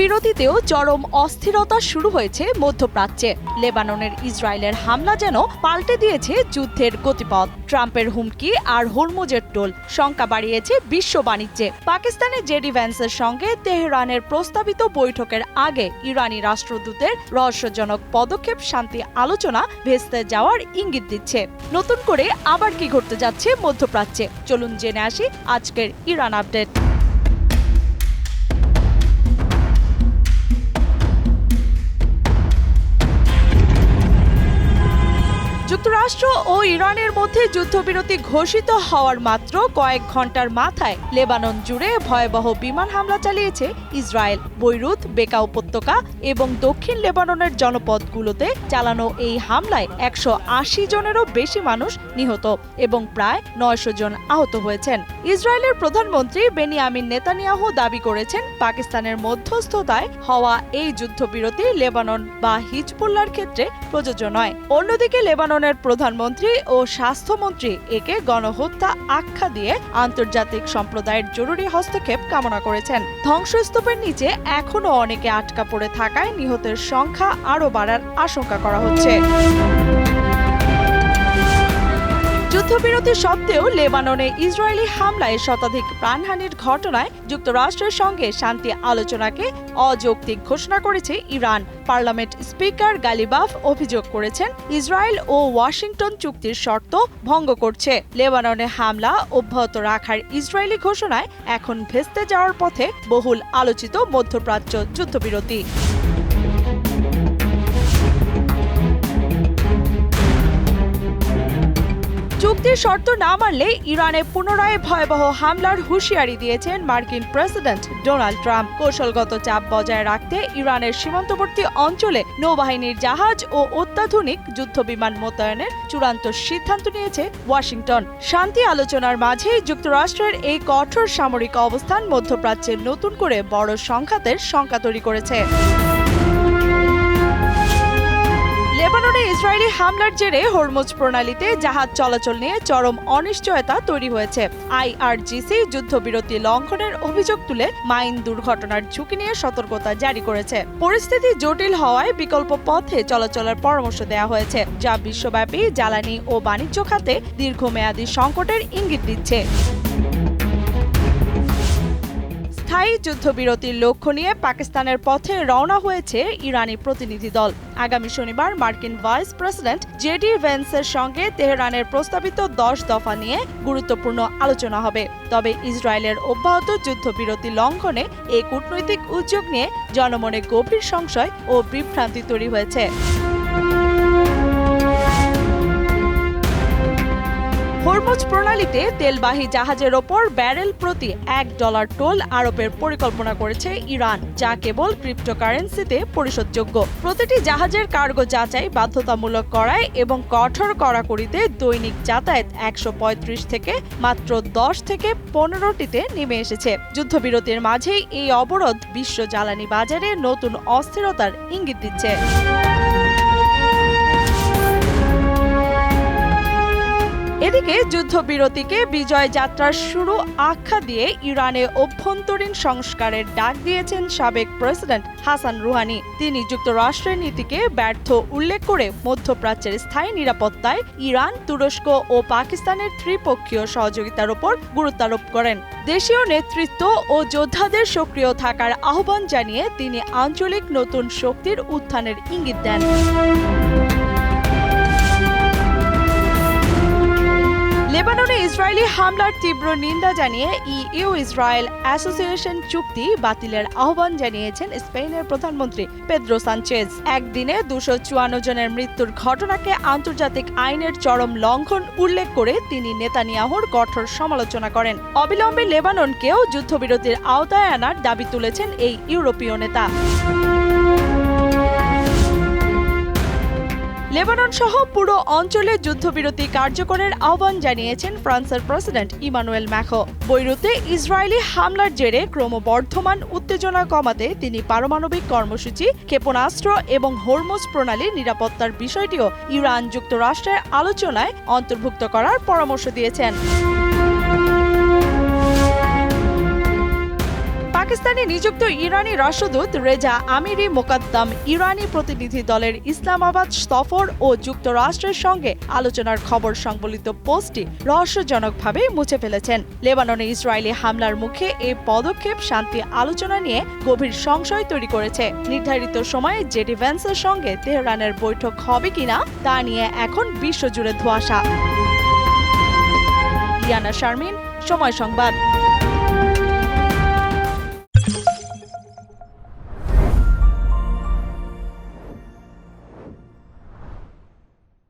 যুদ্ধবিরতিতেও চরম অস্থিরতা শুরু হয়েছে মধ্যপ্রাচ্যে। লেবাননের ইসরায়েলের হামলা যেন পাল্টে দিয়েছে যুদ্ধের গতিপথ। ট্রাম্পের হুমকি আর হরমুজের টোল শঙ্কা বাড়িয়েছে বিশ্ব বাণিজ্যে। পাকিস্তানের জেডি ভ্যান্সের সঙ্গে তেহরানের প্রস্তাবিত বৈঠকের আগে ইরানি রাষ্ট্রদূতের রহস্যজনক পদক্ষেপ শান্তি আলোচনা ভেস্তে যাওয়ার ইঙ্গিত দিচ্ছে। নতুন করে আবার কি ঘটতে যাচ্ছে মধ্যপ্রাচ্যে, চলুন জেনে আসি আজকের ইরান আপডেট। যুক্তরাষ্ট্র ও ইরানের মধ্যে যুদ্ধবিরতি ঘোষিত হওয়ার মাত্র কয়েক ঘন্টার মাথায় লেবানন জুড়ে ভয়াবহ বিমান হামলা চালিয়েছে ইসরায়েল। বৈরুত, বেকা উপত্যকা এবং দক্ষিণ লেবাননের জনপদগুলোতে চালানো এই হামলায় 180 জনেরও বেশি মানুষ নিহত এবং প্রায় 900 জন আহত হয়েছেন। ইসরায়েলের প্রধানমন্ত্রী বেনিয়ামিন নেতানিয়াহু দাবি করেছেন, পাকিস্তানের মধ্যস্থতায় হওয়া এই যুদ্ধবিরতি লেবানন বা হিজবুল্লাহর ক্ষেত্রে প্রযোজ্য নয়। অন্যদিকে লেবাননের প্রধানমন্ত্রী ও স্বাস্থ্যমন্ত্রী একে গণহত্যা আখ্যা দিয়ে আন্তর্জাতিক সম্প্রদায়ের জরুরি হস্তক্ষেপ কামনা করেছেন। ধ্বংসস্তূপের নিচে এখনো অনেকে আটকা পড়ে থাকায় নিহতের সংখ্যা আরও বাড়ার আশঙ্কা করা হচ্ছে। যুদ্ধবিরতি সত্ত্বেও লেবাননে ইসরায়েলি হামলায় শতাধিক প্রাণহানির ঘটনায় যুক্তরাষ্ট্রের সঙ্গে শান্তি আলোচনাকে অযৌক্তিক ঘোষণা করেছে ইরান। পার্লামেন্ট স্পিকার গালিবাফ অভিযোগ করেছেন, ইসরায়েল ও ওয়াশিংটন চুক্তির শর্ত ভঙ্গ করছে। লেবাননে হামলা অব্যাহত রাখার ইসরায়েলি ঘোষণায় এখন ভেস্তে যাওয়ার পথে বহুল আলোচিত মধ্যপ্রাচ্য যুদ্ধবিরতি। চুক্তির শর্ত না মানলে ইরানে পুনরায় ভয়াবহ হামলার হুঁশিয়ারি দিয়েছেন মার্কিন প্রেসিডেন্ট ডোনাল্ড ট্রাম্প। কৌশলগত চাপ বজায় রাখতে ইরানের সীমান্তবর্তী অঞ্চলে নৌবাহিনীর জাহাজ ও অত্যাধুনিক যুদ্ধবিমান মোতায়েনের চূড়ান্ত সিদ্ধান্ত নিয়েছে ওয়াশিংটন। শান্তি আলোচনার মাঝেই যুক্তরাষ্ট্রের এই কঠোর সামরিক অবস্থান মধ্যপ্রাচ্যে নতুন করে বড় সংঘাতের শঙ্কা তৈরি করেছে। লেবাননে ইসরায়েলি হামলার জেরে হরমুজ প্রণালীতে জাহাজ চলাচল নিয়ে চরম অনিশ্চয়তা তৈরি হয়েছে। আইআরজিসি যুদ্ধবিরতি লঙ্ঘনের অভিযোগ তুলে মাইন দুর্ঘটনার ঝুঁকি নিয়ে সতর্কতা জারি করেছে। পরিস্থিতি জটিল হওয়ায় বিকল্প পথে চলাচলের পরামর্শ দেওয়া হয়েছে, যা বিশ্বব্যাপী জ্বালানি ও বাণিজ্য খাতে দীর্ঘমেয়াদী সংকটের ইঙ্গিত দিচ্ছে। স্থায়ী যুদ্ধবিরতির লক্ষ্য নিয়ে পাকিস্তানের পথে রওনা হয়েছে ইরানি প্রতিনিধি দল। আগামী শনিবার মার্কিন ভাইস প্রেসিডেন্ট জেডি ভ্যান্সের সঙ্গে তেহরানের প্রস্তাবিত 10 দফা নিয়ে গুরুত্বপূর্ণ আলোচনা হবে। তবে ইসরায়েলের অব্যাহত যুদ্ধবিরতি লঙ্ঘনে এই কূটনৈতিক উদ্যোগ নিয়ে জনমনে গভীর সংশয় ও বিভ্রান্তি তৈরি হয়েছে। হরমুজ প্রণালীতে তেলবাহী জাহাজের ওপর ব্যারেল প্রতি $1 টোল আরোপের পরিকল্পনা করেছে ইরান, যা কেবল ক্রিপ্টোকারেন্সিতে পরিশোধযোগ্য। প্রতিটি জাহাজের কার্গো যাচাই বাধ্যতামূলক করায় এবং কঠোর কড়াকড়িতে দৈনিক যাতায়াত 135 থেকে মাত্র 10 থেকে 15টিতে নেমে এসেছে। যুদ্ধবিরতির মাঝেই এই অবরোধ বিশ্ব জ্বালানি বাজারে নতুন অস্থিরতার ইঙ্গিত দিচ্ছে। এদিকে যুদ্ধবিরতিকে বিজয় যাত্রার শুরু আখ্যা দিয়ে ইরানে অভ্যন্তরীণ সংস্কারের ডাক দিয়েছেন সাবেক প্রেসিডেন্ট হাসান রুহানি। তিনি যুক্তরাষ্ট্রের নীতিকে ব্যর্থ উল্লেখ করে মধ্যপ্রাচ্যের স্থায়ী নিরাপত্তায় ইরান, তুরস্ক ও পাকিস্তানের ত্রিপক্ষীয় সহযোগিতার উপর গুরুত্বারোপ করেন। দেশীয় নেতৃত্ব ও যোদ্ধাদের সক্রিয় থাকার আহ্বান জানিয়ে তিনি আঞ্চলিক নতুন শক্তির উত্থানের ইঙ্গিত দেন। লেবাননে ইসরায়েলি হামলার তীব্র নিন্দা জানিয়ে ইইউ ইসরায়েল অ্যাসোসিয়েশন চুক্তি বাতিলের আহ্বান জানিয়েছেন স্পেনের প্রধানমন্ত্রী পেদ্রো সানচেজ। একদিনে 254 জনের মৃত্যুর ঘটনাকে আন্তর্জাতিক আইনের চরম লঙ্ঘন উল্লেখ করে তিনি নেতানিয়াহুর কঠোর সমালোচনা করেন। অবিলম্বে লেবাননকেও যুদ্ধবিরতির আওতায় আনার দাবি তুলেছেন এই ইউরোপীয় নেতা। লেবানন সহ পুরো অঞ্চলে যুদ্ধবিরতি কার্যকরের আহ্বান জানিয়েছেন ফ্রান্সের প্রেসিডেন্ট ইমানুয়েল ম্যাখো। বৈরুতে ইসরায়েলি হামলার জেরে ক্রমবর্ধমান উত্তেজনা কমাতে তিনি পারমাণবিক কর্মসূচি, ক্ষেপণাস্ত্র এবং হরমুজ প্রণালীর নিরাপত্তার বিষয়টিও ইরান যুক্তরাষ্ট্রের আলোচনায় অন্তর্ভুক্ত করার পরামর্শ দিয়েছেন। পাকিস্তানে নিযুক্ত ইরানি রাষ্ট্রদূত রেজা আমিরি মোকাদ্দাম ইরানি প্রতিনিধি দলের ইসলামাবাদ সফর ও যুক্তরাষ্ট্রের সঙ্গে আলোচনার খবর সংবলিত পোস্টটি রহস্যজনকভাবে মুছে ফেলেছেন। লেবাননে ইসরায়েলি হামলার মুখে এই পদক্ষেপ শান্তি আলোচনা নিয়ে গভীর সংশয় তৈরি করেছে। নির্ধারিত সময়ে জেডি ভ্যান্সের সঙ্গে তেহরানের বৈঠক হবে কিনা তা নিয়ে এখন বিশ্বজুড়ে ধোঁয়াশা। ইয়ানা শারমিন, সময় সংবাদ।